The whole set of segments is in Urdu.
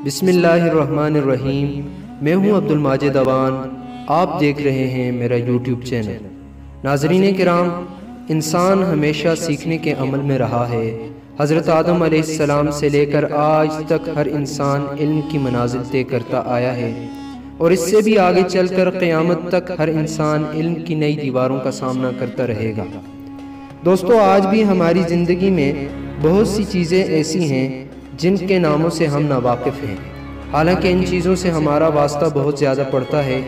بسم اللہ الرحمن الرحیم۔ میں ہوں عبد الماجد اوان، آپ دیکھ رہے ہیں میرا یوٹیوب چینل۔ ناظرین کرام، انسان ہمیشہ سیکھنے کے عمل میں رہا ہے۔ حضرت آدم علیہ السلام سے لے کر آج تک ہر انسان علم کی منازل طے کرتا آیا ہے، اور اس سے بھی آگے چل کر قیامت تک ہر انسان علم کی نئی دیواروں کا سامنا کرتا رہے گا۔ دوستو، آج بھی ہماری زندگی میں بہت سی چیزیں ایسی ہیں جن کے ناموں سے ہم ناواقف ہیں، حالانکہ ان چیزوں سے ہمارا واسطہ بہت زیادہ پڑتا ہے۔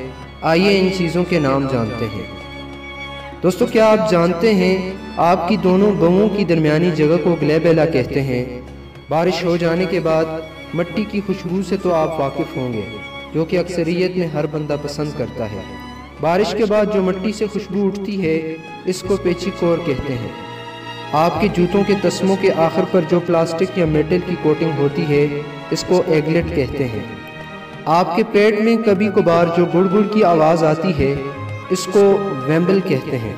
آئیے ان چیزوں کے نام جانتے ہیں۔ دوستو، کیا آپ جانتے ہیں آپ کی دونوں بہوؤں کی درمیانی جگہ کو گلیبیلا کہتے ہیں؟ بارش ہو جانے کے بعد مٹی کی خوشبو سے تو آپ واقف ہوں گے، جو کہ اکثریت میں ہر بندہ پسند کرتا ہے۔ بارش کے بعد جو مٹی سے خوشبو اٹھتی ہے، اس کو پیچی کور کہتے ہیں۔ آپ کے جوتوں کے تسموں کے آخر پر جو پلاسٹک یا میٹل کی کوٹنگ ہوتی ہے، اس کو ایگلیٹ کہتے ہیں۔ آپ کے پیٹ میں کبھی کبھار جو گڑ گڑ کی آواز آتی ہے، اس کو ویمبل کہتے ہیں۔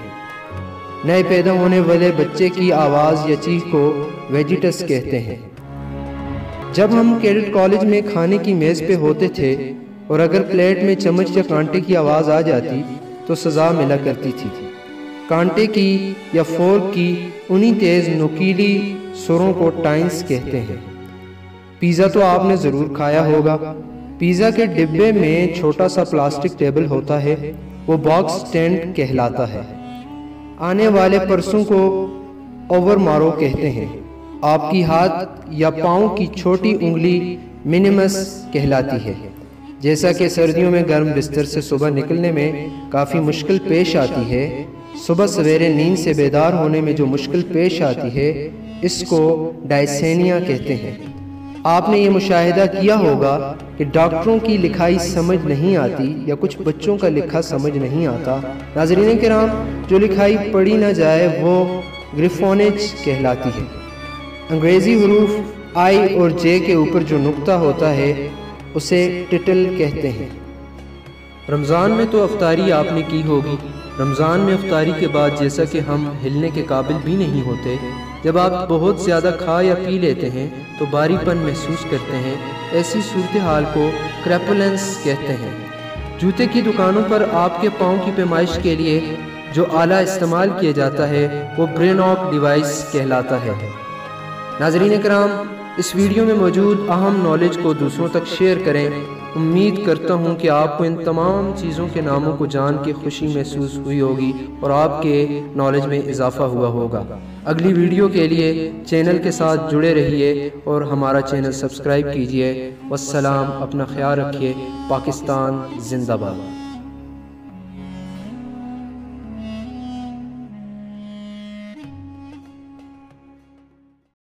نئے پیدا ہونے والے بچے کی آواز یا چیخ کو ویجیٹس کہتے ہیں۔ جب ہم کیڈٹ کالج میں کھانے کی میز پہ ہوتے تھے اور اگر پلیٹ میں چمچ یا کانٹے کی آواز آ جاتی تو سزا ملا کرتی تھی۔ کانٹے کی یا فورک کی انہی تیز نوکیلی سروں کو ٹائنس کہتے ہیں۔ پیزا تو آپ نے ضرور کھایا ہوگا۔ پیزا کے ڈبے میں چھوٹا سا پلاسٹک ٹیبل ہوتا ہے، وہ باکس سٹینڈ کہلاتا ہے۔ آنے والے پرسوں کو اوور مارو کہتے ہیں۔ آپ کی ہاتھ یا پاؤں کی چھوٹی انگلی منیمس کہلاتی ہے۔ جیسا کہ سردیوں میں گرم بستر سے صبح نکلنے میں کافی مشکل پیش آتی ہے، صبح سویرے نیند سے بیدار ہونے میں جو مشکل پیش آتی ہے، اس کو ڈائسینیا کہتے ہیں۔ آپ نے یہ مشاہدہ کیا ہوگا کہ ڈاکٹروں کی لکھائی سمجھ نہیں آتی یا کچھ بچوں کا لکھا سمجھ نہیں آتا۔ ناظرین کرام، جو لکھائی پڑھی نہ جائے وہ گریفونیج کہلاتی ہے۔ انگریزی حروف آئی اور جے کے اوپر جو نقطہ ہوتا ہے، اسے ٹٹل کہتے ہیں۔ رمضان میں تو افطاری آپ نے کی ہوگی۔ رمضان میں افطاری کے بعد جیسا کہ ہم ہلنے کے قابل بھی نہیں ہوتے، جب آپ بہت زیادہ کھا یا پی لیتے ہیں تو باری پن محسوس کرتے ہیں۔ ایسی صورتحال کو کریپولنس کہتے ہیں۔ جوتے کی دکانوں پر آپ کے پاؤں کی پیمائش کے لیے جو آلہ استعمال کیا جاتا ہے، وہ بریناک ڈیوائس کہلاتا ہے۔ ناظرین کرام، اس ویڈیو میں موجود اہم نالج کو دوسروں تک شیئر کریں۔ امید کرتا ہوں کہ آپ کو ان تمام چیزوں کے ناموں کو جان کے خوشی محسوس ہوئی ہوگی اور آپ کے نالج میں اضافہ ہوا ہوگا۔ اگلی ویڈیو کے لیے چینل کے ساتھ جڑے رہیے اور ہمارا چینل سبسکرائب کیجیے۔ والسلام، اپنا خیال رکھیے۔ پاکستان زندہ باد۔